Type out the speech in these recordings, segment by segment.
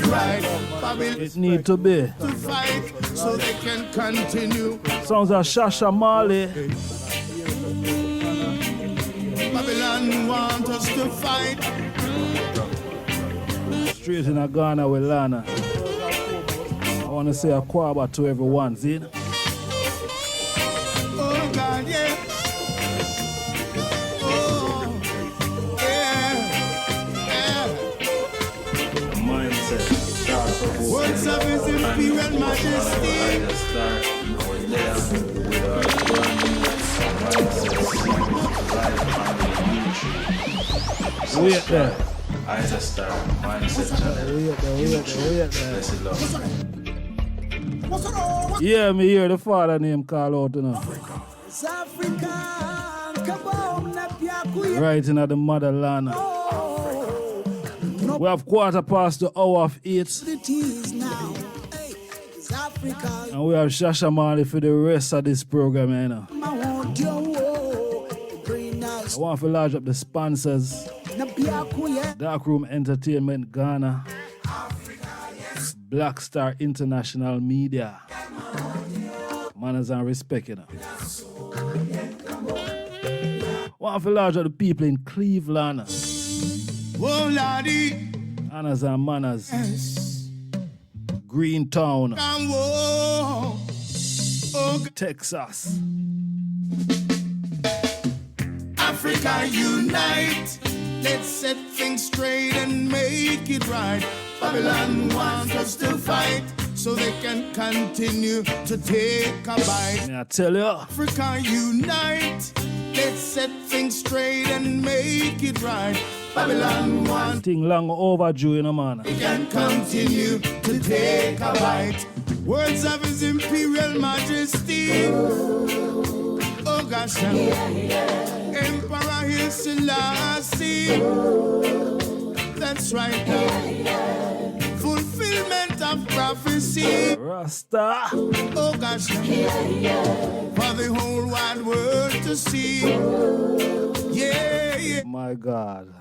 it right. Babylon It need to be. to fight so they can continue. Sounds like Shasha Marley. Babylon want us to fight. Straight in Ghana with Lana. I want to say a kwaba to everyone, see? Oh God, yeah. Oh, yeah. Yeah. Mindset. Words of His Imperial Majesty. Wait there. I just start mindset challenge. Yeah, me hear the father name call out, you know. Right in the motherland. We have 8:15. And we have Shasha Marley for the rest of this program, you know. I want to large up the sponsors. Darkroom Entertainment Ghana, Black Star International Media, manners and respect, you know. Want to large up the people in Cleveland, Oh Lordy, Manners and Manners, Greentown, oh, Texas. Africa unite. Let's set things straight and make it right. Babylon wants us to fight so they can continue to take a bite. I tell you, Africa unite. Let's set things straight and make it right. Babylon wants thing long overdue, you know, man. we can continue to take a bite. Words of His Imperial Majesty. Oh gosh, Emperor Haile Selassie. That's right now. Fulfillment of prophecy. Rasta. Oh gosh, for the whole wide world to see. Yeah, yeah. My God.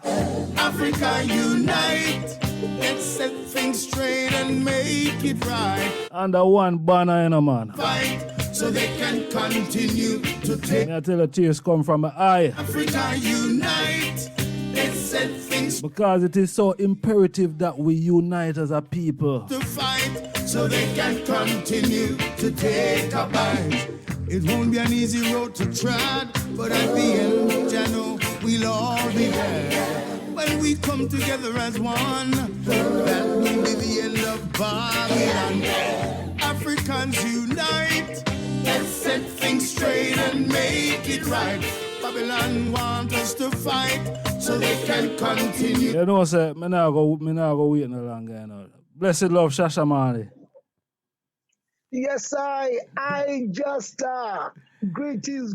Africa unite. Let's set things straight and make it right. Under one banner, you know, man. Fight so they can continue to take. I tell you, tears come from my eye. Africa unite. Let's set things Because it is so imperative that we unite as a people. to fight so they can continue to take a bite. It won't be an easy road to tread, but at the end, I know we'll all be there. When we come together as one, that will be the end of Babylon. Africans unite. Let's set things straight and make it right. Babylon want us to fight so they can continue. You know, say, me nah go wait no longer, you know. Blessed love, Shasha Marley. Yes, I just greetings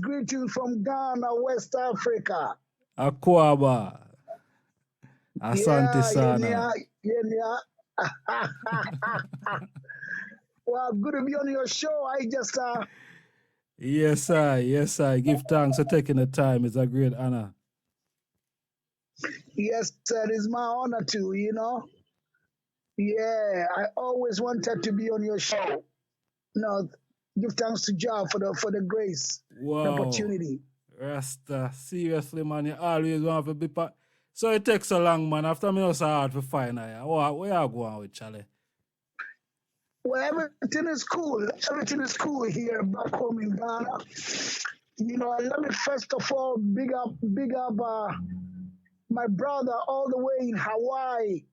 from Ghana, West Africa. Akwaba. Asante sana. Yeah. Well, good to be on your show. I just Yes, I. Give thanks for taking the time. It's a great honor. yes, it is my honor to, you know. Yeah, I always wanted to be on your show. No, give thanks to Jah for the grace, the Wow. opportunity. Rasta, seriously, man, you always want to be part. So it takes so long, man. After me, it's hard to find her. Where you going with, Charlie? Well, everything is cool. Everything is cool here back home in Ghana. You know, and let me first of all big up my brother all the way in Hawaii,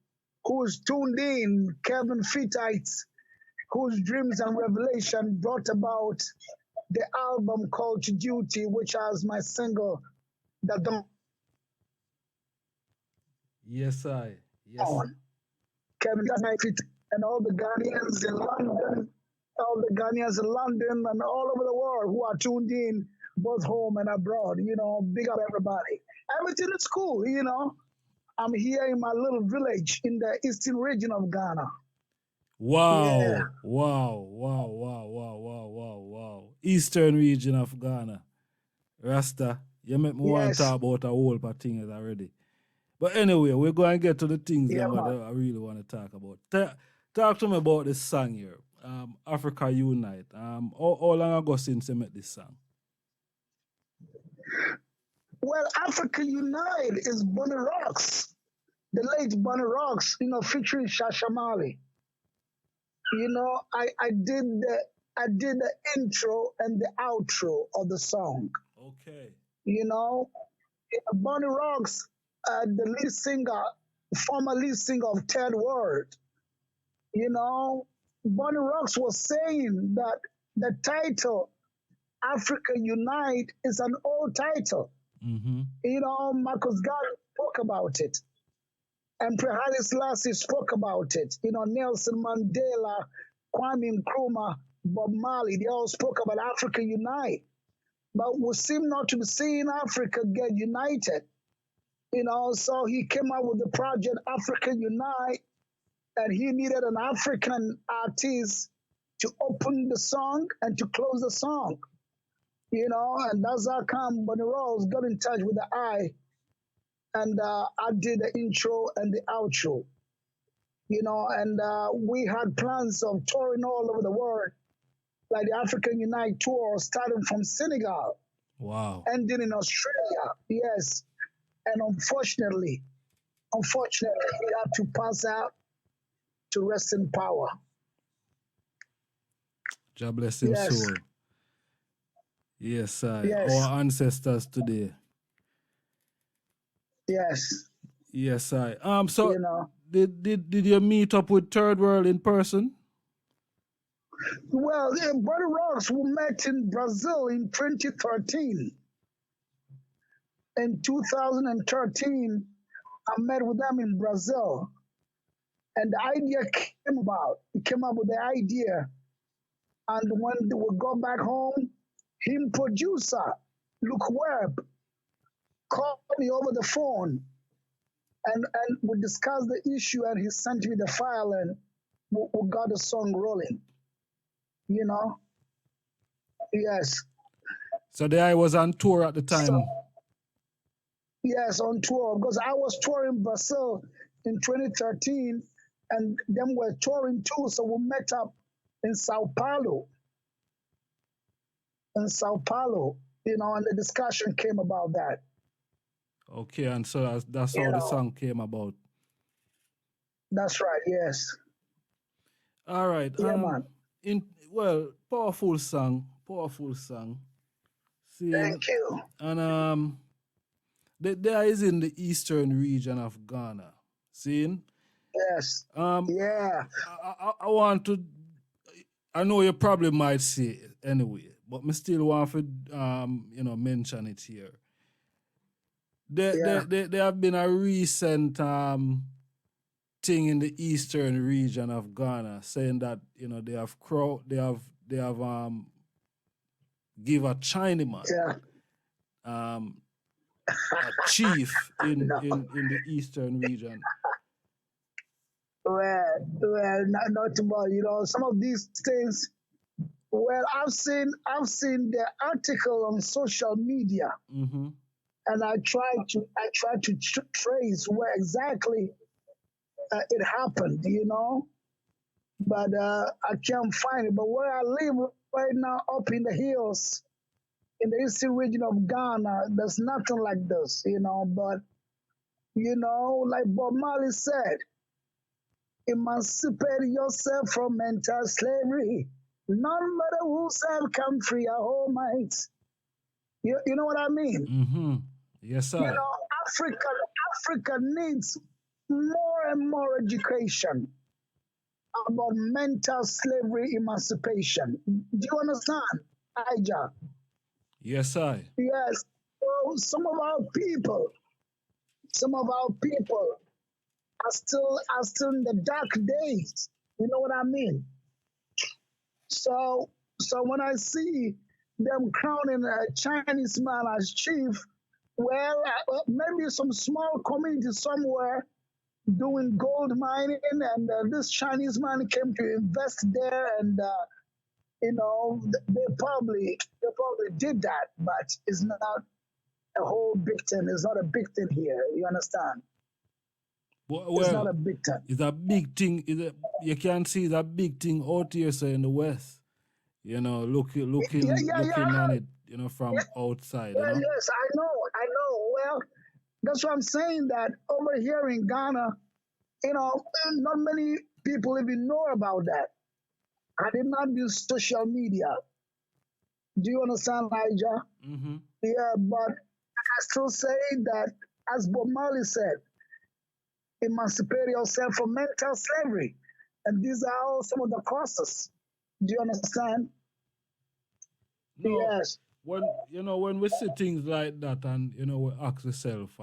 who's tuned in, Kevin Fittites, whose dreams and revelation brought about the album called Duty, which has my single that the Yes, I. Yes. on. Kevin Fittites and all the Ghanaians in London, and all over the world who are tuned in, both home and abroad. You know, big up everybody. Everything is cool, you know. I'm here in my little village in the eastern region of Ghana. Wow. Yeah. Wow. Eastern region of Ghana. Rasta, you make me want to Yes. talk about a whole lot of things already. But anyway, we're going to get to the things Yeah, that man. I really want to talk about. Talk to me about this song here, Africa Unite. How long ago since you met this song? Well, Africa Unite is Bunny Rocks, the late Bunny Rocks, featuring Shasha Marley. I did the intro and the outro of the song. Okay. Bunny Rocks, the lead singer, former lead singer of Third World. Bunny Rocks was saying that the title Africa Unite is an old title. Mm-hmm. Marcus Garvey spoke about it. Emperor Haile Selassie spoke about it. Nelson Mandela, Kwame Nkrumah, Bob Marley, they all spoke about Africa Unite. But we seem not to be seeing Africa get united. So he came up with the project Africa Unite, and he needed an African artist to open the song and to close the song. And that's how come Bunny Rose got in touch with the eye, and I did the intro and the outro. And we had plans of touring all over the world, like the African Unite tour, starting from Senegal, Wow. ending in Australia. Yes. And unfortunately, he had to pass out to rest in power. God bless him Yes. soul. Yes, Yes. our ancestors today. Yes. Yes, so You know. did you meet up with Third World in person? Well, Buddy Rocks, we met in Brazil in 2013. In 2013, I met with them in Brazil. And the idea came about. He came up with the idea. And when we got back home, him producer, Luke Webb, called me over the phone. And we discussed the issue, and he sent me the file, and we got the song rolling. Yes. So the I was on tour at the time. So, yes, on tour, because I was touring Brazil in 2013, and them were touring too, so we met up in Sao Paulo. And the discussion came about that. Okay, and so that's how the song came about. That's right, yes. All right. Yeah, man. Powerful song. See, Thank you. and there is in the eastern region of Ghana. See? Yes. Yeah. I want to. I know you probably might say it anyway, but I still want to mention it here. There have been a recent thing in the eastern region of Ghana saying that they have give a Chinaman a chief in the eastern region. Well, not too much. Some of these things. Well, I've seen the article on social media, Mm-hmm. and I try to trace where exactly it happened, but I can't find it. But where I live right now, up in the hills, in the eastern region of Ghana, there's nothing like this, But like Bob Marley said, emancipate yourself from mental slavery. None but who self can free our whole minds. You know what I mean? Mm-hmm. Yes, sir. Africa needs more and more education about mental slavery emancipation. Do you understand, Ija? Yes, sir. Yes. So some of our people are still in the dark days. You know what I mean? So when I see them crowning a Chinese man as chief, well, maybe some small community somewhere doing gold mining, and this Chinese man came to invest there, and they probably did that, but it's not a whole big thing. It's not a big thing here. You understand? But, It's not well, a big time. it's a big thing. You can see it's a big thing out here, so in the West. You know, looking on it, you know, from outside, you know. Yes, I know. Well, that's why I'm saying that over here in Ghana, not many people even know about that. I did not use social media. Do you understand, Elijah? Mm-hmm. Yeah, but I still say that, as Bob Marley said, emancipate yourself from mental slavery. And these are all some of the causes. Do you understand? No, Yes. when we see things like that, and we ask ourselves,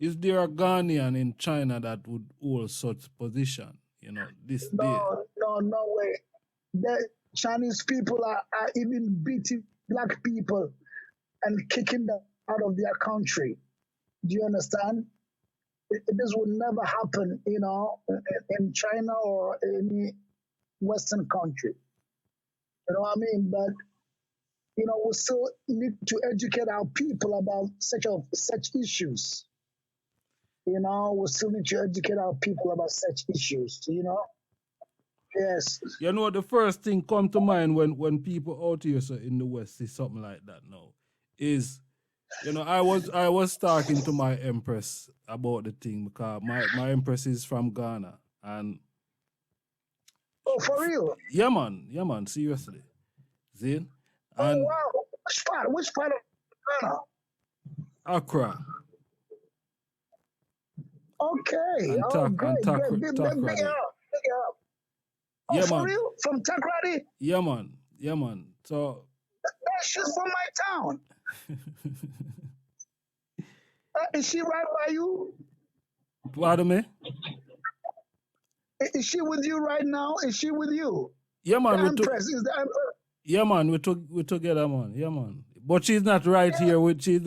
is there a Ghanaian in China that would hold such position? This day. No way. The Chinese people are even beating black people and kicking them out of their country. Do you understand? This would never happen, in China or any Western country. You know what I mean? But we still need to educate our people about such issues. We still need to educate our people about such issues. Yes. The first thing come to mind when people out here so in the West see something like that now is, I was talking to my empress about the thing because my empress is from Ghana, and Oh, for real? yeah man, seriously. See? Oh, And wow. Which part of Ghana? Accra. Okay. And Great. Big Takrady. up. Oh, Yeah, for man. real? From Takrady? Yeah, man. So She's from my town. Is she right by you? pardon me? Is she with you right now? Is she with you? Yeah, man. The Empress is the Empress. Yeah, man. We together, man. Yeah, man. But she's not right here with me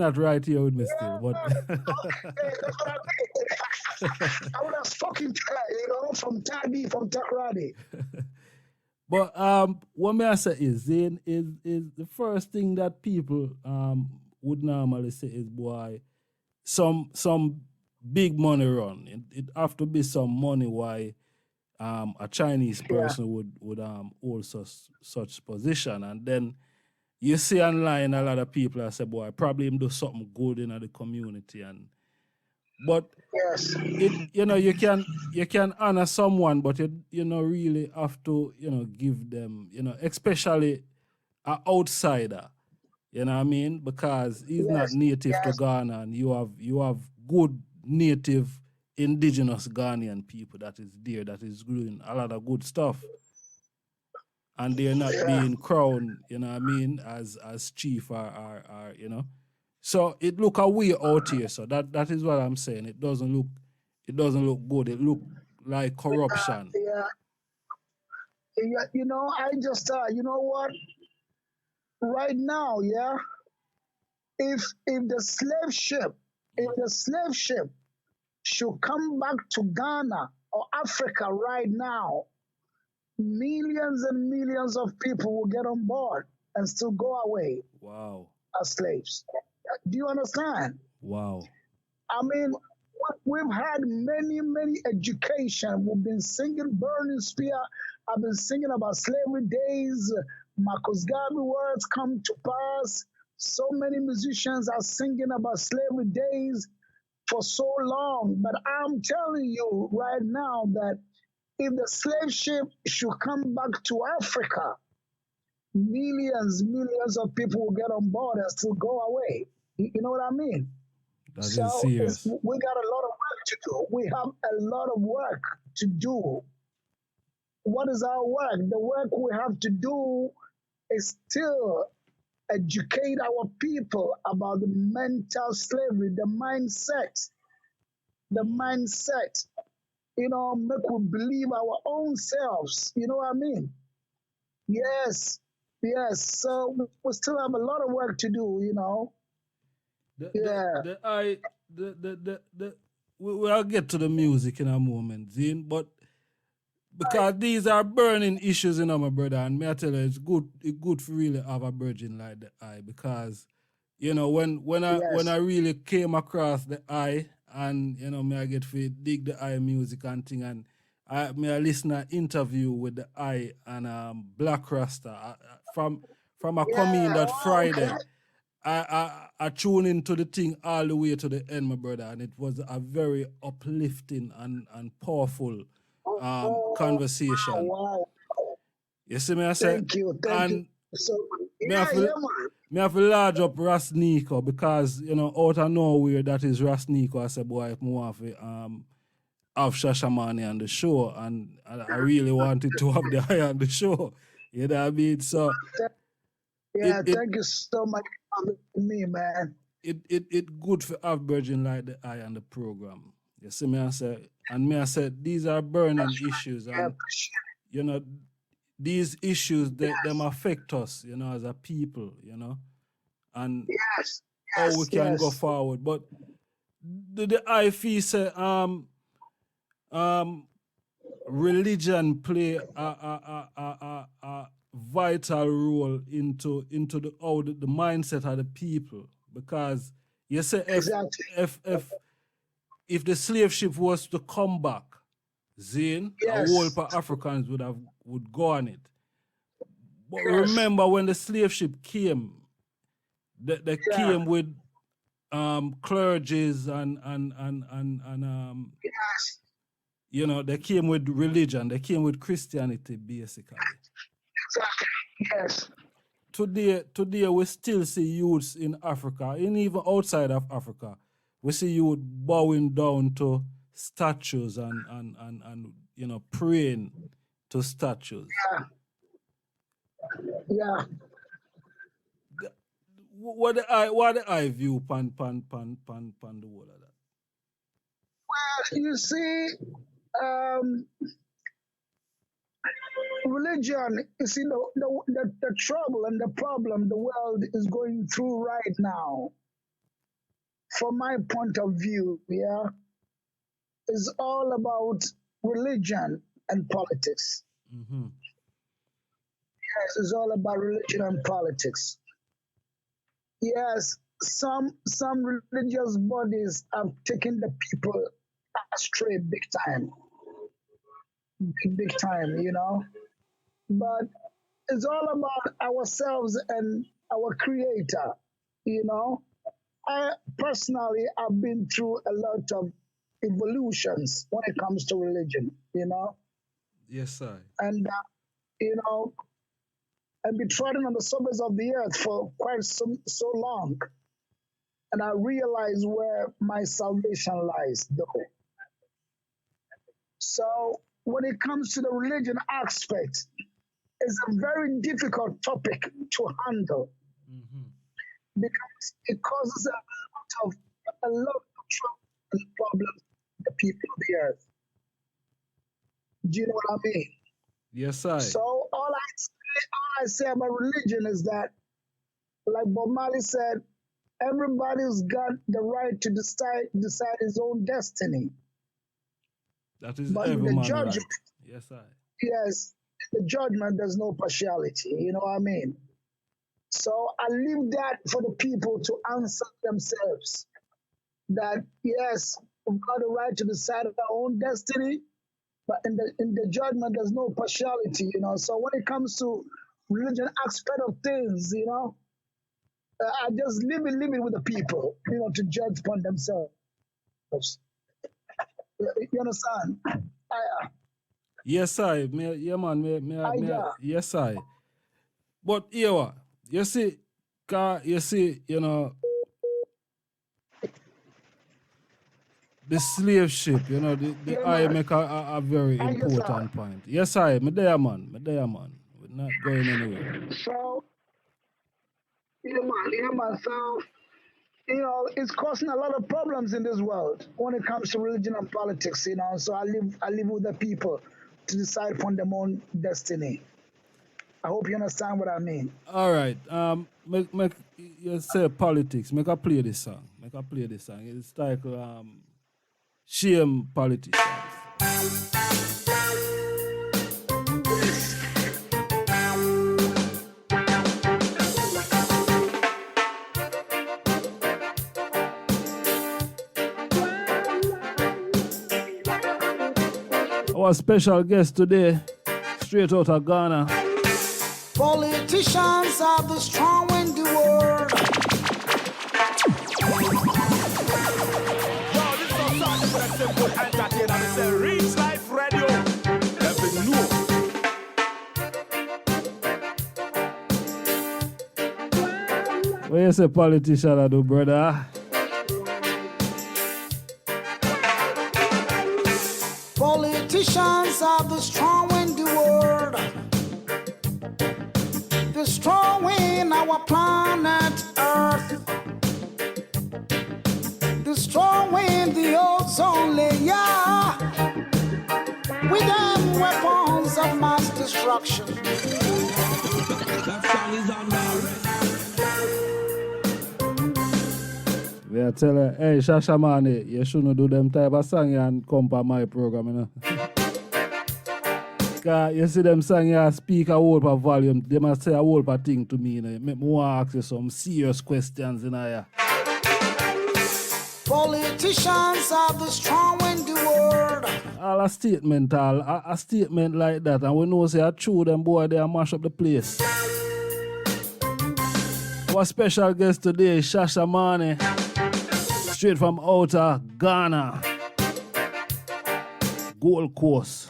still. But Okay, that's what I mean. I would have spoken to her, from Takrady. But what may I say is the first thing that people would normally say is, boy, some big money run. It have to be some money why a Chinese person would hold such position. And then you see online a lot of people that say, boy, probably him do something good in the community. But Yes. you can honor someone, but you really have to give them especially an outsider, you know what I mean, because he's not native to Ghana, and you have good native indigenous Ghanaian people that is there, that is doing a lot of good stuff, and they're not being crowned, you know what I mean, as chief or so it look a way out here. So that is what I'm saying. It doesn't look good. It look like corruption. Yeah. I just you know what? Right now, if the slave ship should come back to Ghana or Africa right now, millions and millions of people will get on board and still go away. Wow. As slaves. Do you understand? Wow. I mean, we've had many education. We've been singing Burning Spear. I've been singing about slavery days. Marcus Garvey words come to pass. So many musicians are singing about slavery days for so long. But I'm telling you right now that if the slave ship should come back to Africa, millions of people will get on board and still go away. You know what I mean? That is serious. We got a lot of work to do. We have a lot of work to do. What is our work? The work we have to do is still educate our people about the mental slavery, the mindset. Make we believe our own selves. You know what I mean? Yes. So we still have a lot of work to do, We'll get to the music in a moment, Zine, but because these are burning issues, my brother, and me I tell you, it's good for really have a virgin like the eye, because when I really came across the eye and you know, me I get to dig the I music and thing, and I listen an interview with the I and Black Rasta from a come in Yeah, that oh, okay. Friday. I tune into the thing all the way to the end, my brother, and it was a very uplifting and powerful Oh, conversation. wow. You see me, I say, Thank you. and So, me yeah, have yeah, to, man. me have to large up Ras Nico because, you know, out of nowhere that is Ras Nico. I said, boy, if I want to have Shasha Marley on the show, and I really wanted to have the eye on the show. You know what I mean? So it Yeah, it thank you so much for having me, man. it good for have Virgin like the eye on the program. You see me, I said, and me I said these are burning issues, Yeah, and you know these issues them affect us, you know, as a people, you know, and yes, how we yes, can go yes. forward. But the I feel say um religion play a vital role into the how the mindset of the people, because you say Exactly. if the slave ship was to come back, Zane, a whole Yes, of Africans would go on it. But yes, remember when the slave ship came, they yeah, came with clergies and yes, you know, they came with religion, they came with Christianity basically. exactly. Yes, Today we still see youths in Africa, and even outside of Africa, we see youth bowing down to statues and you know, praying to statues. yeah, yeah. What the I view pan the whole of that? You see, um, religion, you see, the trouble and the problem the world is going through right now, from my point of view, yeah, is all about religion and politics. Mm-hmm. Yes, it's all about religion and politics. Yes, some religious bodies have taken the people astray big time, big time, you know. But it's all about ourselves and our creator, you know. I personally have been through a lot of evolutions when it comes to religion, you know, Yes, sir. and you know, I've been trotting on the surface of the earth for quite so long, and I realize where my salvation lies, though. So when it comes to the religion aspect, it's a very difficult topic to handle Mm-hmm. because it causes a lot of trouble and problems to the people of the earth. Do you know what I mean? Yes, sir. So all I say about religion is that, like Bob Marley said, everybody's got the right to decide his own destiny. That is But in every the man judgment, right. Yes, sir. yes, the judgment there's no partiality. You know what I mean? So I leave that for the people to answer themselves. That yes, we've got the right to decide our own destiny, but in the judgment there's no partiality. You know. So when it comes to religion aspect of things, you know, I just leave it with the people, you know, to judge upon themselves. You understand? I, Yes, I. Yeah, man. yeah, Yes, I. But yeah, you see, you know, the slave ship, you know, the yeah, I man. make a very I guess important point. Yes, I. Me there, man. Me there, man. We're not going anywhere. so yeah, man. So you know, it's causing a lot of problems in this world when it comes to religion and politics. You know, so I live with the people to decide upon their own destiny. I hope you understand what I mean. All right. Make you say politics. Make I play this song. Make I play this song. It's like shame politicians. Our special guest today, straight out of Ghana. Politicians are the strong in the world. Yo, this is a song that's simple entertainer. It's a Reach Life Radio. Every new. What you say politician I do, brother? Politicians are the strong in the world. The strong in our planet Earth. The strong in the ozone layer. With them weapons of mass destruction. That song is on now. We are telling, hey, Shasha Marley, you shouldn't do them type of song and come to my program, you know. Cause you see them song you speak a whole of volume, they must say a whole of thing to me, you know. Make me want to ask you some serious questions, you know. Yeah. Politicians are the strong in the world. All a statement like that, and we know say a true them boy they mash up the place. Our special guest today is Shasha Marley, straight from outer Ghana, Gold Coast.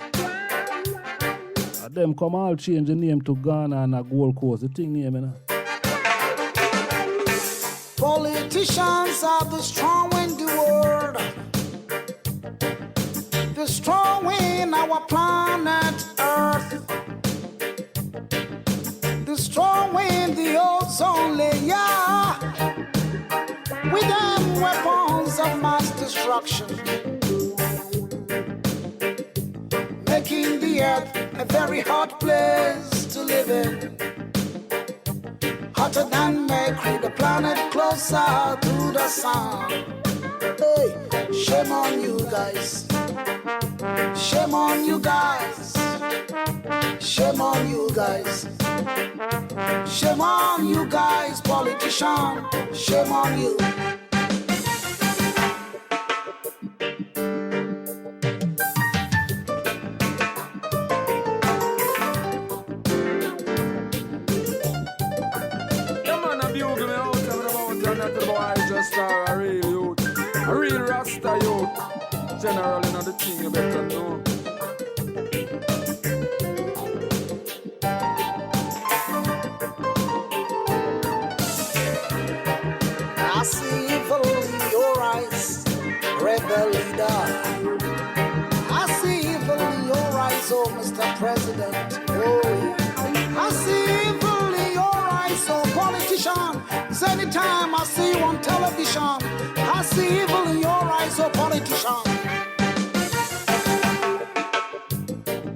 And them come all change the name to Ghana and a Gold Coast. The thing name, you know. Politicians are the strong in the world. The strong in our planet Earth. The strong in the ozone layer. With them weapons of mass destruction. Making the earth a very hot place to live in. Hotter than Mercury, the planet closer to the sun. Hey, shame on you guys. Shame on you guys. Shame on you guys. Shame on you guys, politician. Shame on you. A real youth, a real Rasta youth. Generally, not the thing you better know. I see evil in your eyes, rebel leader. I see evil in your eyes, oh Mr. President. Oh, I see evil in your eyes, oh politician. Cause anytime I see you on television, I see evil in your eyes, oh politician.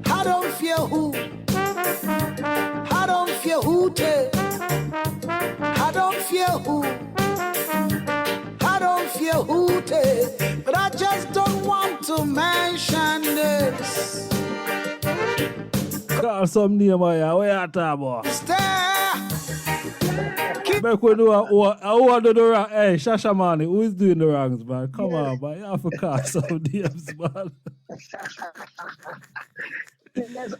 I don't fear who. I don't fear who. I don't fear who. I don't fear who. But I just don't want to mention this. Call some name here, where you talk about? Make we know who do the wrong. Hey, Shasha Marley, who is doing the wrongs, man? Come on, man. You have to call some names, man. Yes,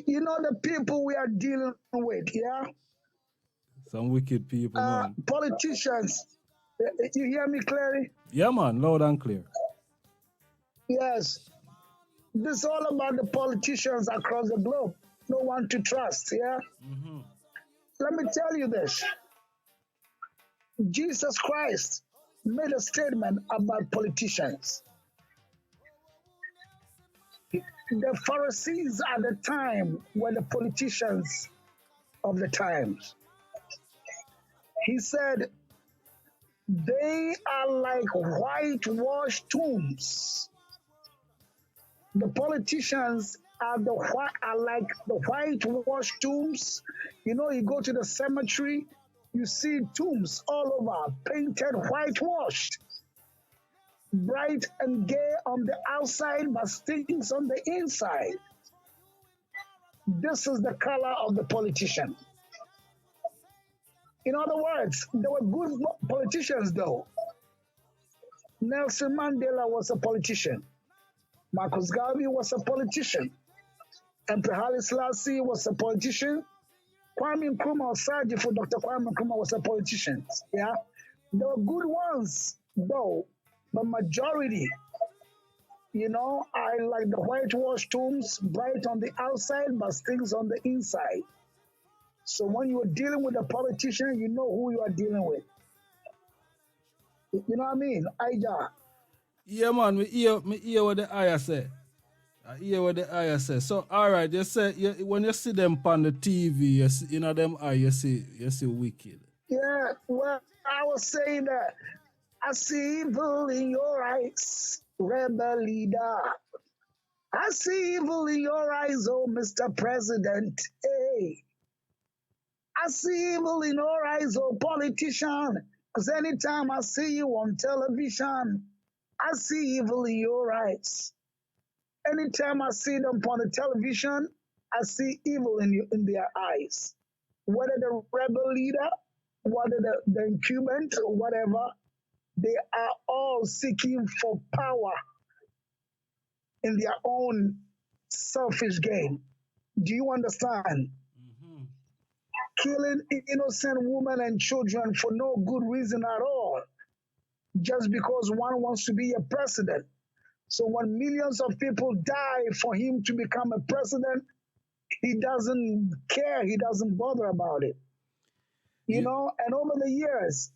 you know the people we are dealing with, yeah? Some wicked people, man. Politicians. You hear me clearly? Yeah, man, loud and clear. Yes. This is all about the politicians across the globe. No one to trust, yeah? Mm-hmm. Let me tell you this. Jesus Christ made a statement about politicians. The Pharisees at the time were the politicians of the times. He said, they are like whitewashed tombs. The politicians are like the whitewashed tombs. You know, you go to the cemetery, you see tombs all over, painted, whitewashed. Bright and gay on the outside, but stinks on the inside. This is the color of the politician. In other words, they were good politicians, though. Nelson Mandela was a politician. Marcus Garvey was a politician. Emperor Haile Selassie was a politician. Kwame Nkrumah Osagie for Dr. Kwame Nkrumah was a politician. Yeah, there were good ones though, but majority, I like the whitewashed tombs, bright on the outside, but things on the inside. So when you are dealing with a politician, you know who you are dealing with. You know what I mean? Aija. Yeah, man, me hear what the ayah say. I hear what the ayah say. So, all right, you say when you see them on the TV, you see, them eye, you see wicked. Yeah, well, I was saying that I see evil in your eyes, rebel leader. I see evil in your eyes, oh Mr. President. Hey, I see evil in your eyes, oh politician. Because anytime I see you on television, I see evil in your eyes. Anytime I see them on the television, I see evil in their eyes. Whether the rebel leader, whether the incumbent, or whatever, they are all seeking for power in their own selfish game. Do you understand? Killing innocent women and children for no good reason at all, just because one wants to be a president. So when millions of people die for him to become a president, he doesn't care, he doesn't bother about it. And over the years,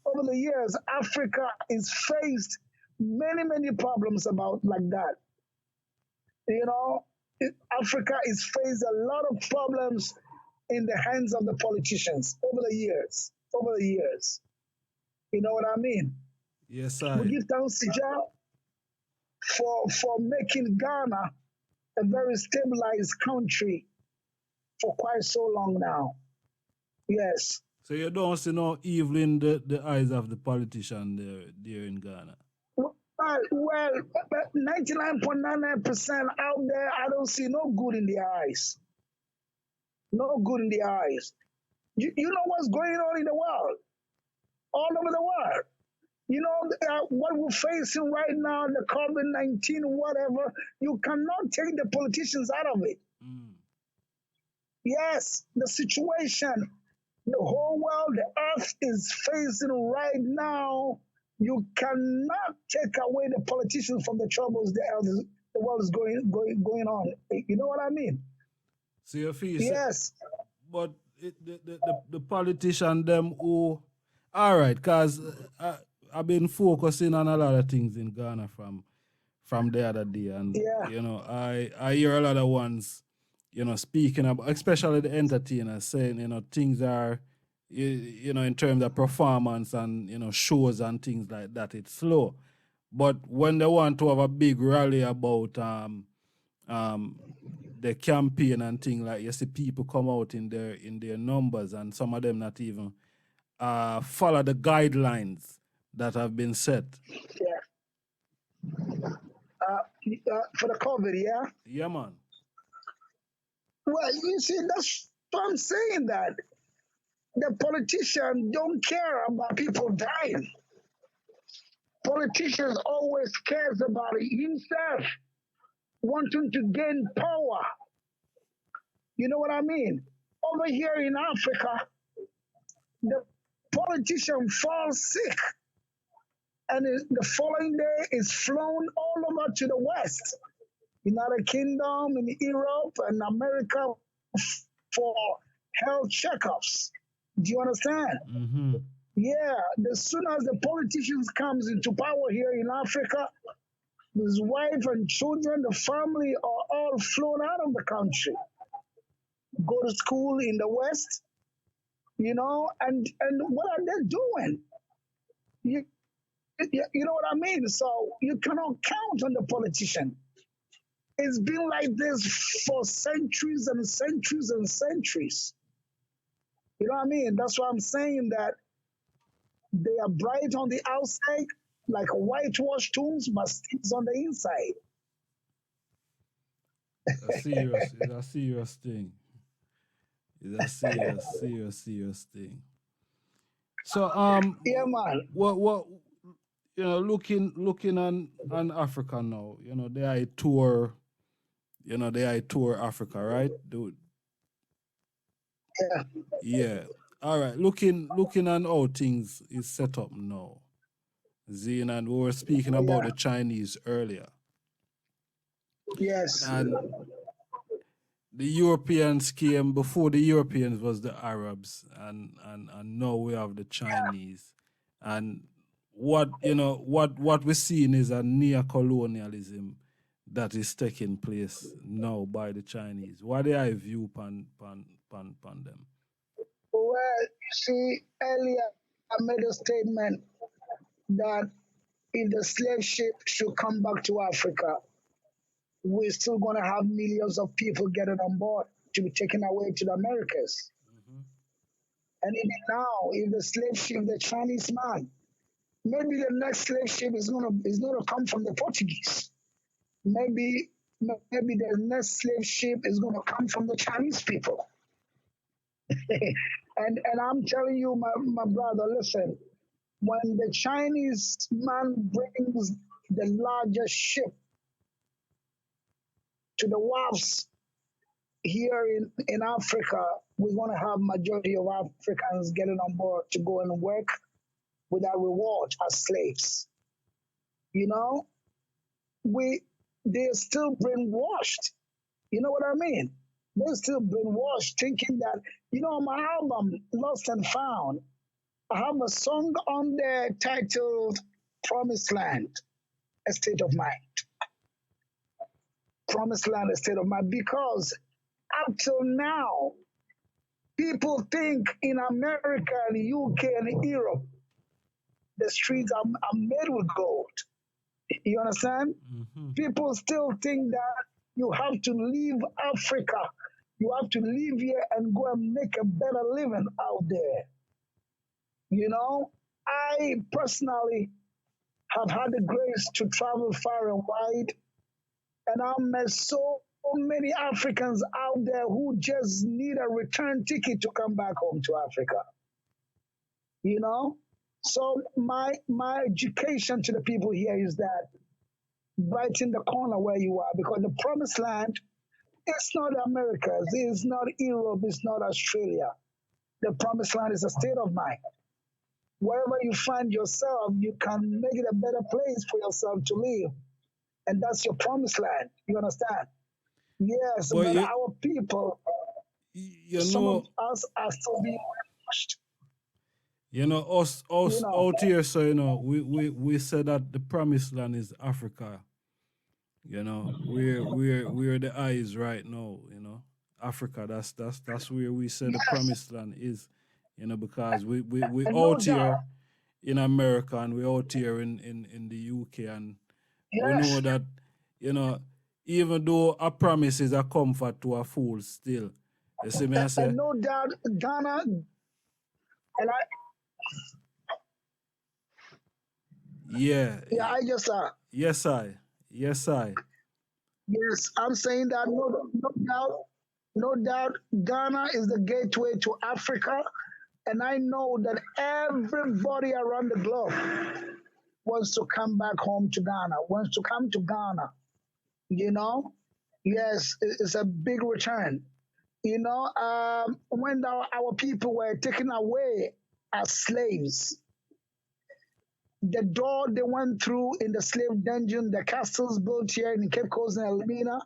Africa is faced many problems about like that. Africa is faced a lot of problems in the hands of the politicians over the years. You know what I mean? Yes, I. We give thanks to Jah for making Ghana a very stabilized country for quite so long now. Yes. So you don't see no evil in the eyes of the politician there in Ghana? Well, 99.99% out there, I don't see no good in their eyes. No good in their eyes. You know what's going on in the world? All over the world. What we're facing right now, the COVID-19, whatever, you cannot take the politicians out of it. Yes, the situation, the whole world, the earth is facing right now, you cannot take away the politicians from the troubles the world is going on. You know what I mean? So you feel yes. But the politician them who, all right, because I've been focusing on a lot of things in Ghana from the other day, and I hear a lot of ones, speaking about, especially the entertainers, saying things are, in terms of performance and shows and things like that, it's slow. But when they want to have a big rally about the campaign and things like, you see people come out in their numbers, and some of them not even follow the guidelines that have been set. Yeah. For the COVID, yeah? Yeah, man. Well, you see, that's what I'm saying, that the politician don't care about people dying. Politicians always cares about himself, wanting to gain power. You know what I mean? Over here in Africa, the politician falls sick, and the following day is flown all over to the West, United Kingdom, in Europe, and America for health checkups. Do you understand? Mm-hmm. Yeah, as soon as the politicians comes into power here in Africa, his wife and children, the family are all flown out of the country. Go to school in the West, and what are they doing? You know what I mean? So you cannot count on the politician. It's been like this for centuries and centuries and centuries. You know what I mean? That's why I'm saying that they are bright on the outside, like whitewashed tombs, but sticks on the inside. It's a serious thing. It's a serious thing. So yeah, man. What looking on Africa now, they are tour, they are tour Africa, right? Yeah. Yeah. All right. Looking on how things is set up now. Zine, and we were speaking about Yeah. the Chinese earlier. Yes. And the Europeans came before the Europeans was the Arabs, and now we have the Chinese. And what we're seeing is a neo-colonialism that is taking place now by the Chinese. What do I view pan them? Well, you see, earlier I made a statement that if the slave ship should come back to Africa, we're still going to have millions of people getting on board to be taken away to the Americas. And even now, if the slave ship, the Chinese man, maybe the next slave ship is gonna come from the Portuguese. Maybe the next slave ship is gonna come from the Chinese people. and I'm telling you, my brother, listen, when the Chinese man brings the largest ship to the wharves here in Africa, we're going to have majority of Africans getting on board to go and work without reward as slaves. They're still brainwashed. You know what I mean? They're still brainwashed, thinking that, on my album, Lost and Found, I have a song on there titled Promised Land, A State of Mind. Promised Land, A State of Mind, because up till now, people think in America and UK and Europe, the streets are made with gold. You understand? Mm-hmm. People still think that you have to leave Africa. You have to leave here and go and make a better living out there. I personally have had the grace to travel far and wide, and I've met so many Africans out there who just need a return ticket to come back home to Africa. So my education to the people here is that right in the corner where you are, because the promised land, it's not America, it's not Europe, it's not Australia. The promised land is a state of mind. Wherever you find yourself, you can make it a better place for yourself to live. And that's your promised land. You understand? Yes, but our people, some of us are still being pushed. Us out here, so we said that the promised land is Africa. We're the eyes right now, Africa, that's where we say the promised land is, because we out here in America, and we out here in the UK, and we know that, even though a promise is a comfort to a fool still. You see me, I say? And no doubt, Ghana, and Yeah, I just yes, I. Yes, I'm saying that no doubt, Ghana is the gateway to Africa, and I know that everybody around the globe wants to come back home to Ghana, wants to come to Ghana. Yes, it's a big return. When our people were taken away as slaves, the door they went through in the slave dungeon, the castles built here in Cape Coast and Elmina,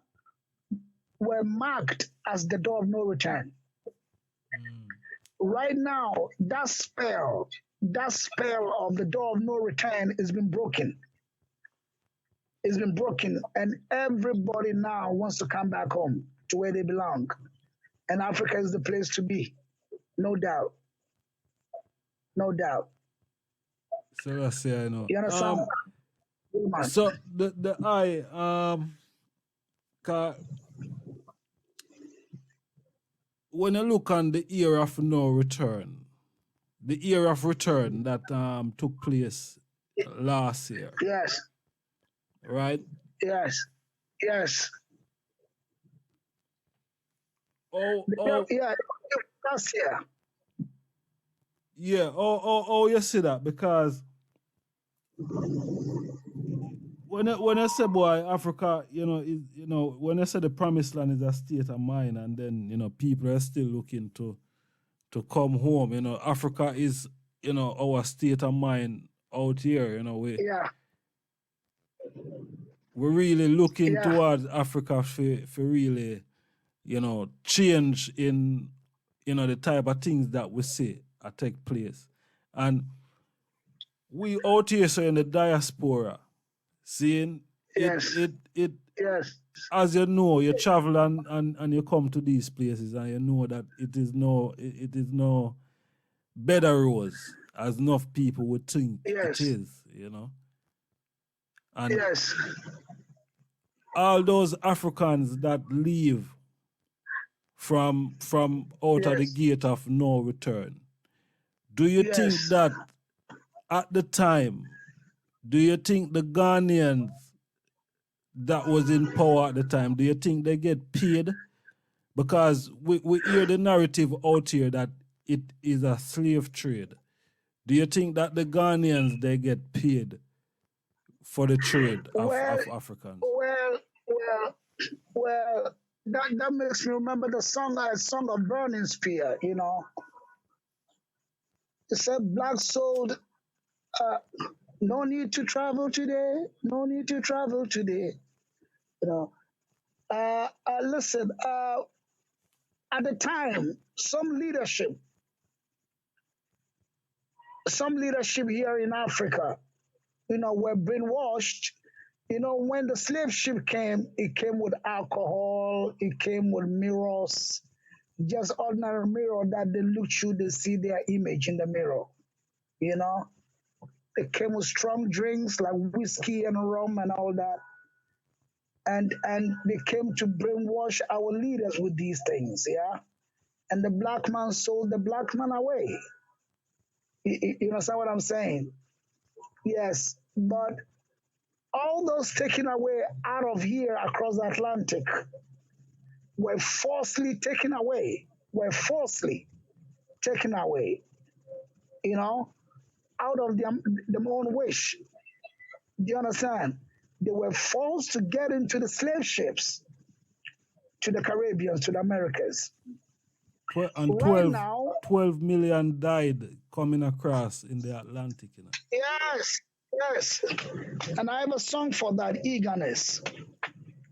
were marked as the door of no return. Right now, that spell of the door of no return has been broken. It's been broken, and everybody now wants to come back home to where they belong. And Africa is the place to be, no doubt. No doubt. So that's say I know. You understand? So when you look on the year of no return, the year of return that took place last year. Yes. Right? Yes. Yeah, last year. Yeah, you see that, because when I say boy Africa, when I say the promised land is a state of mind, and then people are still looking to come home. Africa is our state of mind out here. Yeah, We're really looking yeah, towards Africa for really change in the type of things that we see take place, and we out here so in the diaspora seeing yes, it yes, as you travel and you come to these places and you know that it is no better roads as enough people would think it yes, is. And yes, all those Africans that leave from out of the yes, gate of no return, do you think yes. that at the time, do you think the Ghanaians that was in power at the time, do you think they get paid? Because we hear the narrative out here that it is a slave trade. Do you think that the Ghanaians, they get paid for the trade Well, of Africans? well, well, well. That makes me remember the song of Burning Spear. It said, "Black sold. Uh, no need to travel today. No need to travel today." You know. Listen. At the time, some leadership here in Africa, were brainwashed. When the slave ship came, it came with alcohol, it came with mirrors, just ordinary mirror that they look through, they see their image in the mirror. You know, it came with strong drinks like whiskey and rum and all that. And they came to brainwash our leaders with these things, yeah? And the black man sold the black man away. You understand what I'm saying? Yes, but all those taken away out of here across the Atlantic were forcibly taken away, out of their own wish. Do you understand? They were forced to get into the slave ships to the Caribbean, to the Americas. And Right now, 12 million died coming across in the Atlantic. yes, yes. And I have a song for that, Eagerness.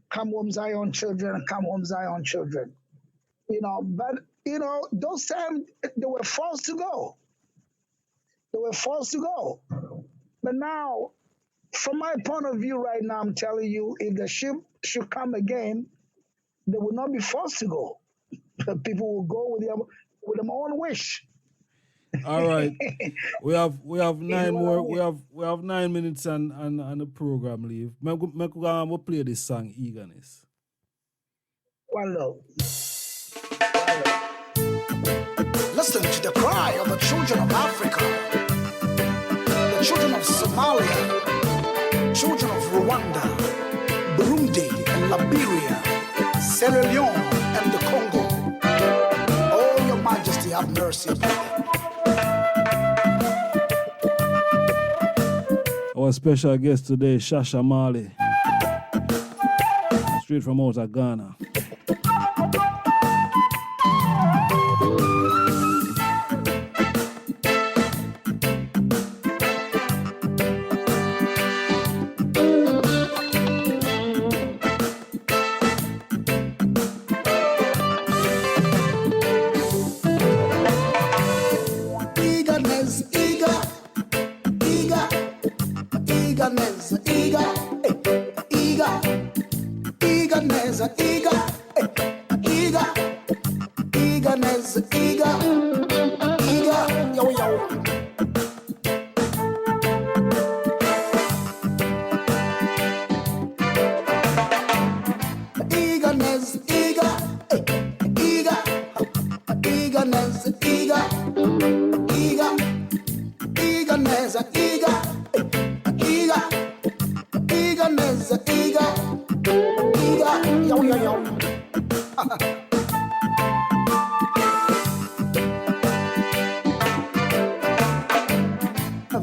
Come home, Zion children, come home, Zion children. But, those times they were forced to go. But now, from my point of view right now, I'm telling you, if the ship should come again, they will not be forced to go. People will go with their own wish. All right. We have 9 more. We have 9 minutes and the program leave. We'll play this song, Eagerness. Well, no. Listen to the cry of the children of Africa, the children of Somalia, children of Rwanda, Burundi and Liberia, Sierra Leone and the Congo. Oh, Your Majesty, have mercy upon them. Our special guest today, Shasha Marley, straight from out of Ghana.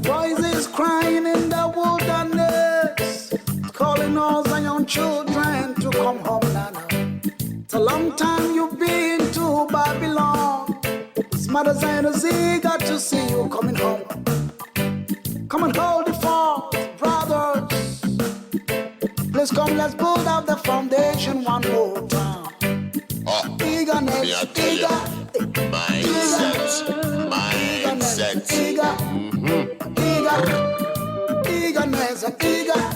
Voices crying in the children to come home, Nana. It's a long time you've been to Babylon. His mother Zion is eager to see you coming home. Come and hold the fort, brothers. Please come, let's build up the foundation one more time. Eagerness, eager. Mindset. Eagerness, eager.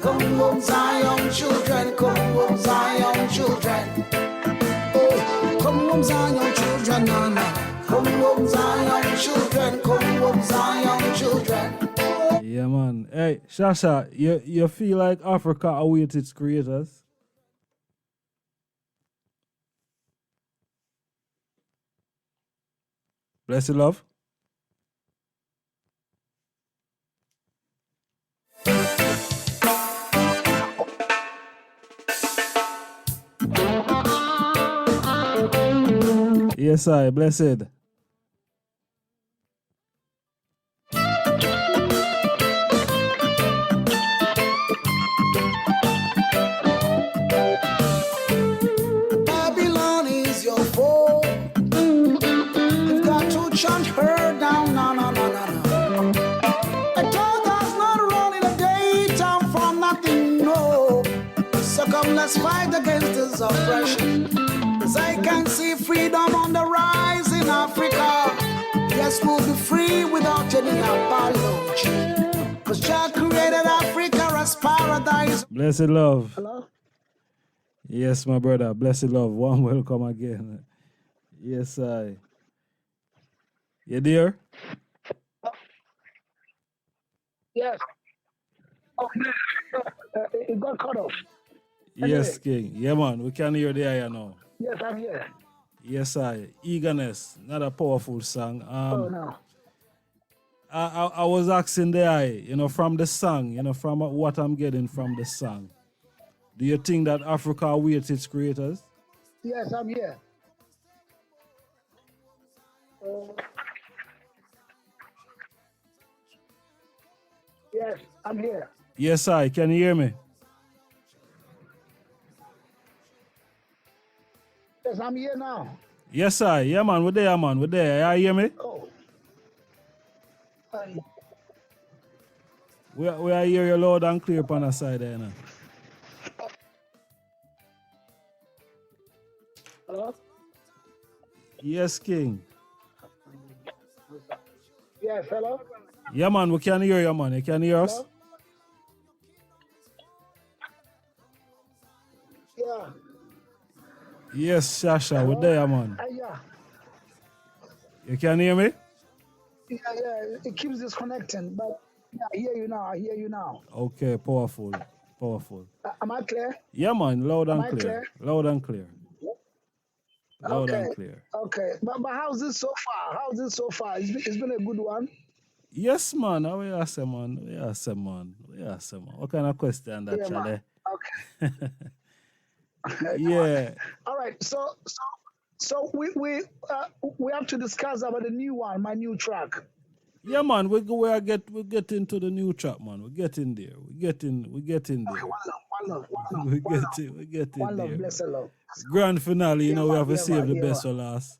Come home, Zion children, come home, Zion children. Oh, come home, Zion children, Nana. Come home, Zion children, come home, Zion children. Yeah, man. Hey, Shasha, you feel like Africa awaits its creators? Bless you, love. Yes, I blessed. Babylon is your foe. You've got to chant her down, no. A tiger's not running a daytime from nothing, no. So come, let's fight against this oppression. As I can see freedom on the rise in Africa. Yes, we'll be free without any apology. Because Jah created Africa as paradise. Blessed love. Hello? Yes, my brother. Blessed love. One welcome again. Yes, I. You there? Yes. Oh, it got cut off. Yes, King. Yeah, man. We can hear the air now. Yes, I'm here. Yes, I. Eagerness. Not a powerful song. Oh, no. I was asking the eye, from the song, from what I'm getting from the song. Do you think that Africa awaits its creators? Yes, I'm here. Yes, I'm here. Yes, I. Can you hear me? Yes, I'm here now. Yes, I. Yeah, man. We're there, man. We're there. You hear me? Oh. We are hear you loud and clear on the side there now. Hello? Yes, King. Yes, hello? Yeah, man. We can hear you, man. You can hear us? Hello? Yeah. Yes, Shasha. We're there, man. Yeah. You can hear me? Yeah, it keeps disconnecting, but yeah, I hear you now. Okay, powerful. Am I clear? Yeah, man. Loud and Am I clear. clear? Loud and clear. Loud Okay. and clear. Okay, but how's this so far? It's been a good one. Yes, man. We ask, man. What kind of question that, Yeah, Charlie? man. Okay. Yeah. All right. So we have to discuss about the new one, my new track. Yeah, man. We get into the new track, man. We get in there. We get in there. Okay, one love. We get in One love, there. bless the Lord. Grand finale, Yeah, we man, have to yeah, save man, the yeah, best man. for last.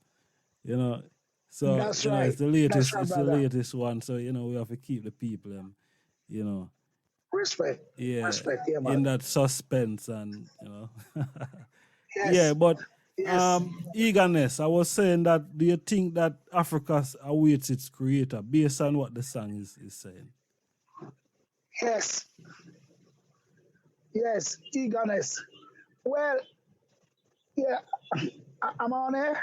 So That's it's right. the latest. That's right, It's the brother. latest one. So we have to keep the people, Respect. yeah, Respect, yeah, man. in that suspense and Yes. yeah. But Yes. eagerness. I was saying that. Do you think that Africa awaits its creator based on what the song is saying? Yes. Yes. Eagerness. Well, yeah. I'm on air.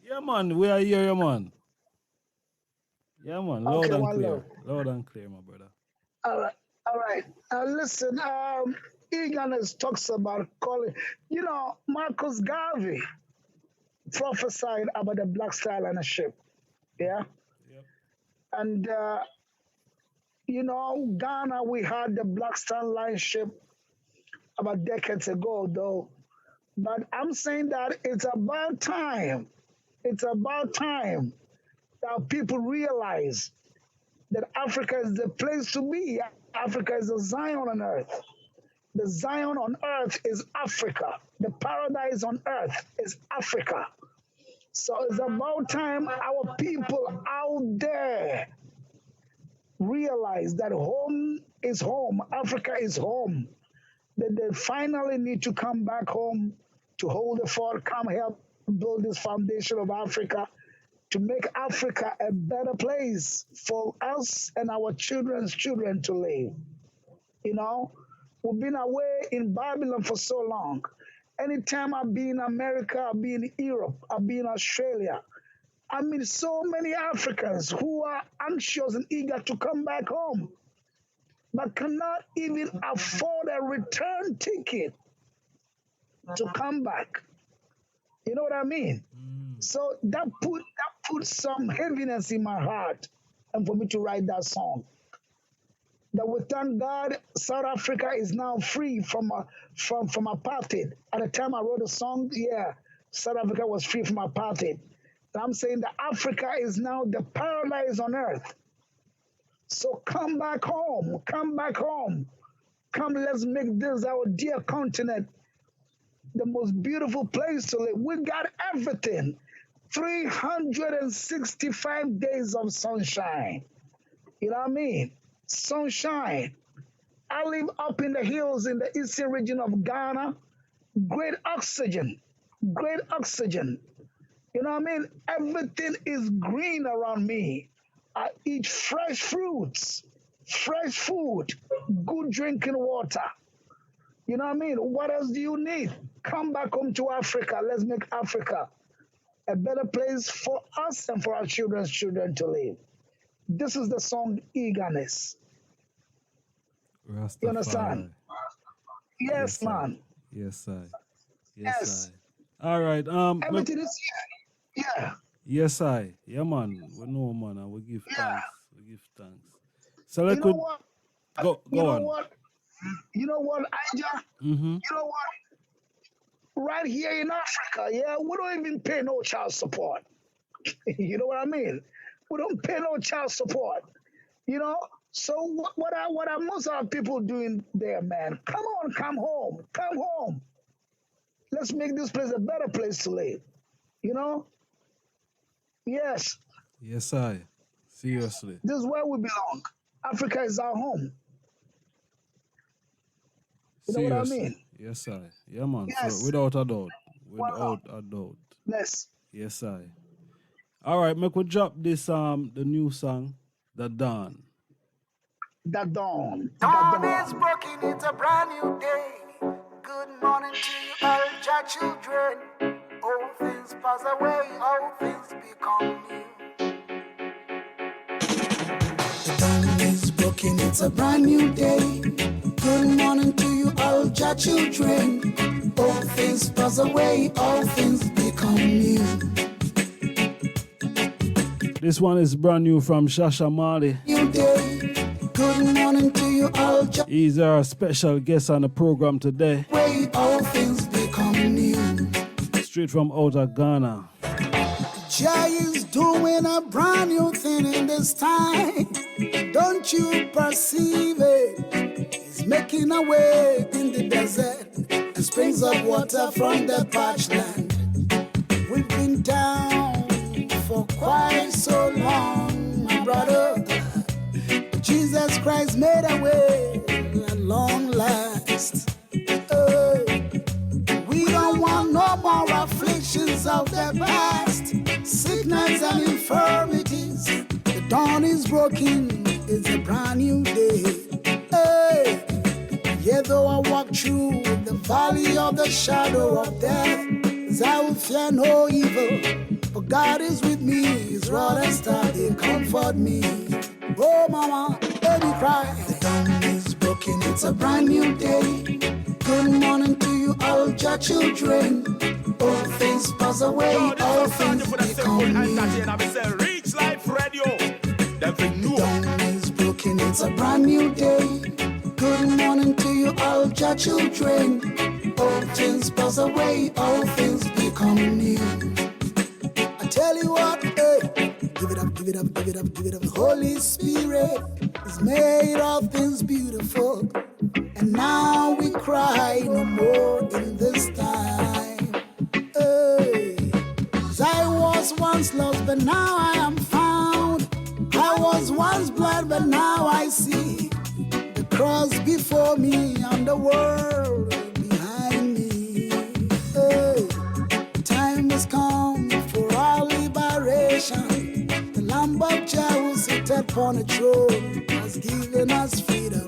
Yeah, man. We are here, man. Yeah, man. Loud Okay, and one clear. love. Loud and clear, my brother. All right. Listen, eagerness talks about calling. Marcus Garvey prophesied about the Black Star Liner ship. Yeah. Yep. And, Ghana, we had the Black Star Line ship about decades ago, though. But I'm saying that it's about time that people realize that Africa is the place to be. Africa is the Zion on earth. The Zion on earth is Africa. The paradise on earth is Africa. So it's about time our people out there realize that home is home, Africa is home, that they finally need to come back home to hold the fort, come help build this foundation of Africa, to make Africa a better place for us and our children's children to live. You know, we've been away in Babylon for so long. Anytime I've been in America, I've been in Europe, I've been in Australia, I meet so many Africans who are anxious and eager to come back home, but cannot even afford a return ticket to come back. You know what I mean? So that put some heaviness in my heart, and for me to write that song. That we thank God, South Africa is now free from apartheid. At the time I wrote the song, yeah, South Africa was free from apartheid. And I'm saying that Africa is now the paradise on earth. So come back home, come back home. Come, let's make this our dear continent the most beautiful place to live. We got everything. 365 days of sunshine. You know what I mean? Sunshine. I live up in the hills in the eastern region of Ghana. Great oxygen. Great oxygen. You know what I mean? Everything is green around me. I eat fresh fruits, fresh food, good drinking water. You know what I mean? What else do you need? Come back home to Africa. Let's make Africa a better place for us and for our children's children to live. This is the song Eagerness. Rastafari. You understand? Yes, man. Yes, I. Yes. I. All right. Everything is here. Yeah. Yes, I. Yeah, man. We know, man. And we give thanks. We give thanks. So let's You know what? go on. You know what, Aja? Mm-hmm. You know what? Right here in Africa, yeah, we don't even pay no child support. You know what I mean? We don't pay no child support. You know? So what are most of our people doing there, man? Come on, come home. Come home. Let's make this place a better place to live. You know? Yes. Yes, I. Seriously. This is where we belong. Africa is our home. You know what I mean? Yes, I. Yeah, man. Yes. So, without a doubt. Without a doubt. Yes. Yes, I. All right, make we drop this the new song, The Dawn. The dawn. Dawn is breaking, it's a brand new day. Good morning to you, all your children. All things pass away, all things become new. The dawn is breaking, it's a brand new day. Good morning to you, all your children. All things pass away, all things become new. This one is brand new from Shasha Marley. New day. Good morning to you, all your He's our special guest on the program today. way, all things become new. Straight from out of Ghana. Jah is doing a brand new thing in this time. Don't you perceive it? He's making a way in the desert and springs of water from the parched land. We've been down for quite so long, my brother. Jesus Christ made a way at long last. We don't want no more afflictions of the past, sickness and infirmities. The dawn is broken, it's a brand new day. Hey, yea, though I walk through the valley of the shadow of death, I will fear no evil, for God is with me. His rod and staff, they comfort me. Oh, mama, baby, cry. The dawn is broken, it's a brand new day. Good morning to you, all your children. All things pass away, all things become new. Reach Life Radio. The dawn is broken, it's a brand new day. Good morning to you, all your children. All things pass away, all things become new. I tell you what, hey, give it up, give it up, give it up, give it up. Holy Spirit is made of things beautiful, and now we cry no more in this time. Hey. 'Cause I was once lost, but now I am found. I was once blind, but now I see the cross before me and the world behind me. Hey. The time has come for our liberation. The Lamb of Jah who sitteth upon a throne has given us freedom.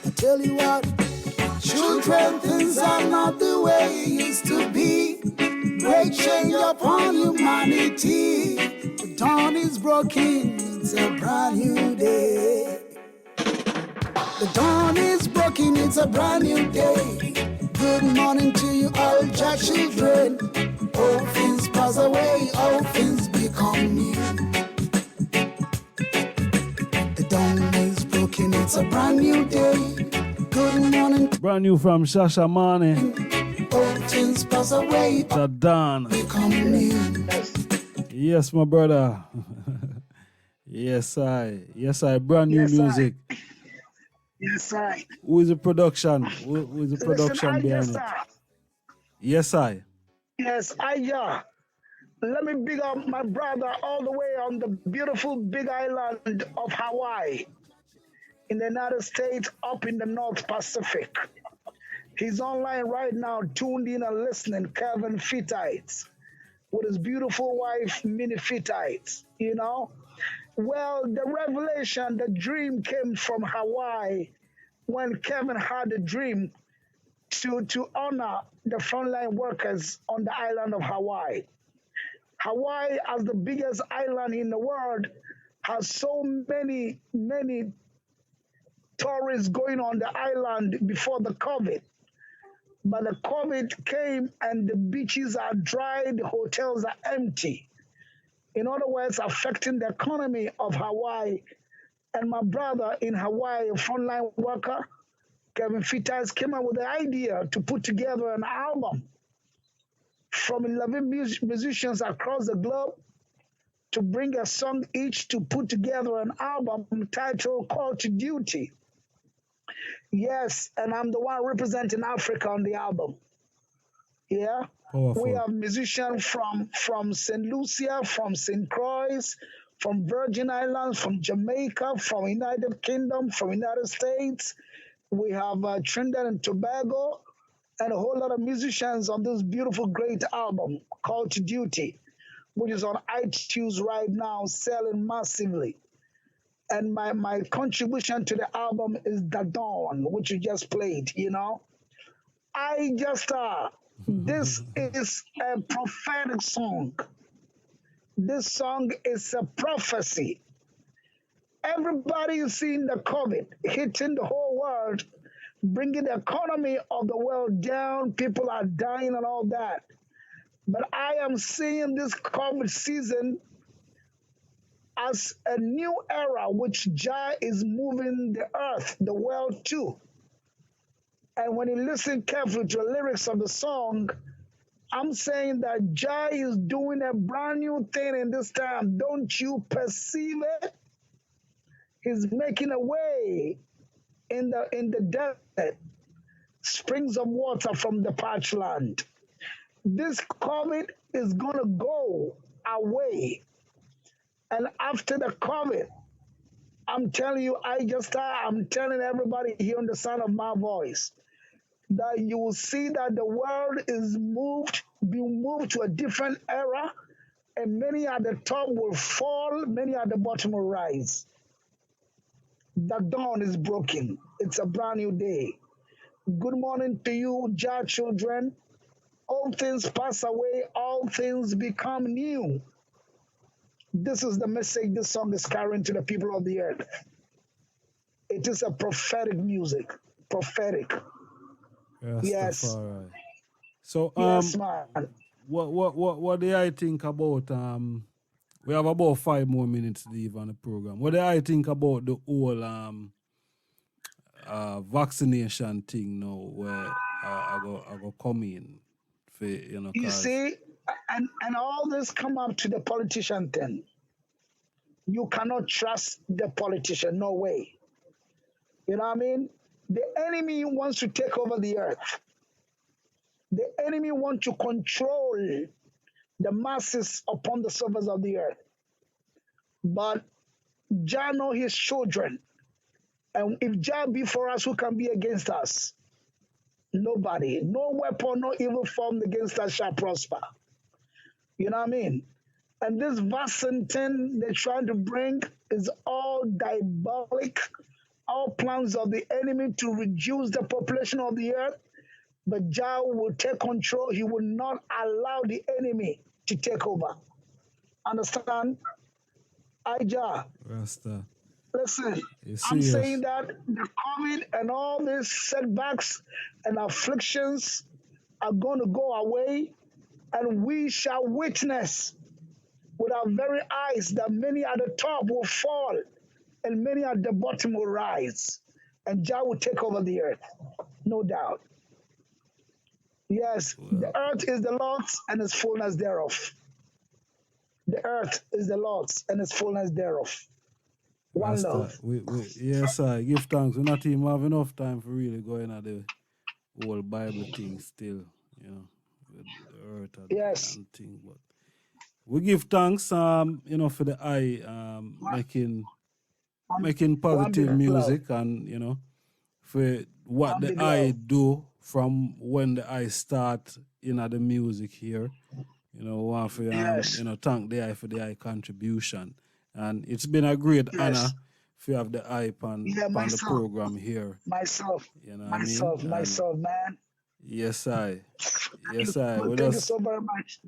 I tell you what, children, things are not the way it used to be. Great change upon humanity. The dawn is broken, it's a brand new day. The dawn is broken, it's a brand new day. Good morning to you all, Jah children. All things pass away, all things become new. The dawn is broken, it's a brand new day. Good morning. Brand new from Shasha Marley. All things pass away, The Dawn. become new. Yes, my brother. Yes, I. Brand new Yes, I. music. Yes, I. Who is the production? Who is the production Listen, behind it? Yes, I. Yes, let me big up my brother all the way on the beautiful big island of Hawaii in the United States, up in the North Pacific. He's online right now, tuned in and listening, Kevin Fittites, with his beautiful wife, Minnie Fittites, you know? Well, the revelation, the dream came from Hawaii when Kevin had a dream to honor the frontline workers on the island of Hawaii. Hawaii, as the biggest island in the world, has so many tourists going on the island before the COVID. But the COVID came and the beaches are dry, the hotels are empty. In other words, affecting the economy of Hawaii. And my brother in Hawaii, a frontline worker, Kevin Fittites, came up with the idea to put together an album from 11 musicians across the globe to bring a song each to put together an album titled Call to Duty. Yes, and I'm the one representing Africa on the album. Yeah. Powerful. We have musicians from St. Lucia, from St. Croix, from Virgin Islands, from Jamaica, from United Kingdom, from United States. We have Trinidad and Tobago, and a whole lot of musicians on this beautiful, great album, Call to Duty, which is on iTunes right now, selling massively. And my contribution to the album is The Dawn, which you just played, you know. This is a prophetic song. This song is a prophecy. Everybody is seeing the COVID hitting the whole world, bringing the economy of the world down. People are dying and all that. But I am seeing this COVID season as a new era which Jah is moving the earth, the world to. And when you listen carefully to the lyrics of the song, I'm saying that Jah is doing a brand new thing in this time. Don't you perceive it? He's making a way in the desert, springs of water from the parched land. This COVID is gonna go away. And after the COVID, I'm telling you, I'm telling everybody hearing the sound of my voice, that you will see that the world is being moved to a different era, and many at the top will fall, many at the bottom will rise. The dawn is broken. It's a brand new day. Good morning to you, Jah children. All things pass away, all things become new. This is the message this song is carrying to the people of the earth. It is a prophetic music. Prophetic. Yes. Rastafari. So Yes, man. what do I think about we have about 5 more minutes to leave on the program. What do I think about the whole vaccination thing now where I go come in for, You see, And all this come up to the politician thing. You cannot trust the politician, no way. You know what I mean? The enemy wants to take over the earth. The enemy wants to control the masses upon the surface of the earth. But Jah know his children. And if Jah be for us, who can be against us? Nobody. No weapon, no evil formed against us shall prosper. You know what I mean? And this vaccine thing they're trying to bring is all diabolic, all plans of the enemy to reduce the population of the earth. But Jah will take control. He will not allow the enemy to take over. Understand? Jah. Rasta. Listen, You I'm serious? saying that the COVID and all these setbacks and afflictions are going to go away, and we shall witness with our very eyes that many at the top will fall and many at the bottom will rise, and Jah will take over the earth, no doubt. Yes, the earth is the Lord's and its fullness thereof. The earth is the Lord's and its fullness thereof. One Rasta. love. Yes, I give thanks. We not even have enough time for really going at the whole Bible thing still, you know, with the earth Yes. and thing. But we give thanks, you know, for the eye, making positive big love. music, and you know, for what One the big eye love. do from when the eye start in the music here. You know, want for Yes. you know, thank the eye for the eye contribution, and it's been a great Yes. honor to have the eye on Yeah, the myself. program here. Myself. You know what I mean? And Myself, man. yes, I. Yes, Thank I. you, We thank you just so very much.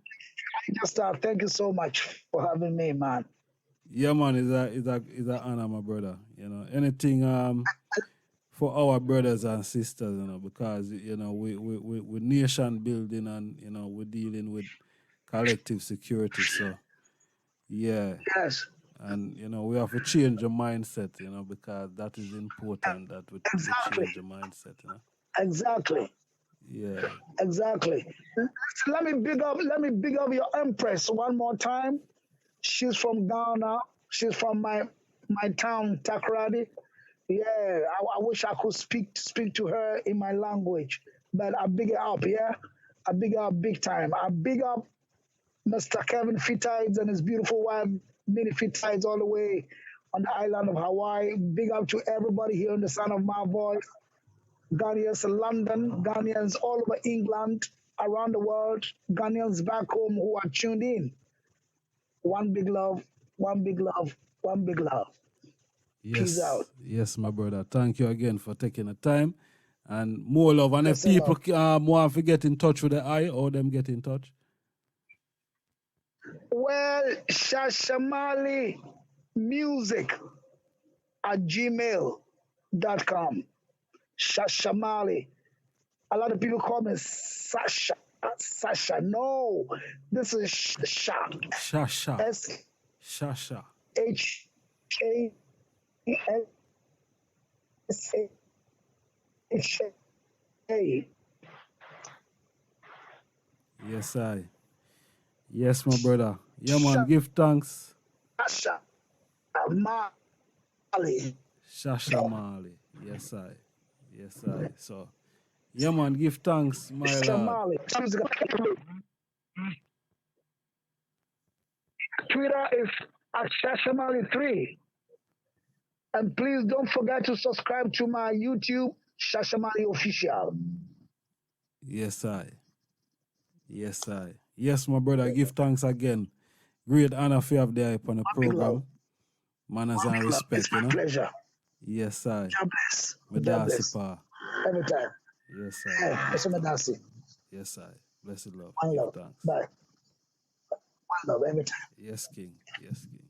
Thank you so much for having me, man. yeah, man. Is a honor, my brother. You know, anything for our brothers and sisters, you know, because you know we nation building, and you know we're dealing with collective security. So yeah, Yes, and you know we have to change the mindset, you know, because that is important that we exactly, change the mindset, you know. exactly, Yeah. exactly. Let me big up your empress one more time. She's from Ghana. She's from my town, Takoradi. Yeah, I wish I could speak to her in my language, but I big her up. Yeah, I big her up big time. I big up Mr. Kevin Fittides and his beautiful wife, Minnie Fittides, all the way on the island of Hawaii. Big up to everybody here in the sound of my voice. Ghanaians in London, Ghanaians all over England, around the world, Ghanaians back home who are tuned in. One big love, one big love, one big love. Peace out. Yes, my brother. Thank you again for taking the time, and more love. And if Bless and people love. want to get in touch with the eye, or them get in touch. Well, Shasha Marley music at gmail.com. Shasha Marley. A lot of people call me Sasha. Sasha. No, this is Sha. Shasha. S Shasha. H A S H A. Yes, I. Yes, my brother. Yeah, man. Give thanks. Shasha Marley. Shasha Marley. Yes, I. Yes, I. So, yeah, man. Give thanks, my Shasha lord. Marley. Twitter is at Shasha Marley 3. And please don't forget to subscribe to my YouTube, Shasha Marley Official. Yes, I. Yes, I. Yes, my brother. Give thanks again. Great honor for you have the hype on the Big love. program. Manners and Big love. respect, It's my you know. pleasure. Yes, I. God bless. Me God dasi bless. pa. Every time. Yes, Hey, I. that's what I see. Yes, I. Blessed love. One Give love. thanks. Bye. One love every time. Yes, King. Yes, King.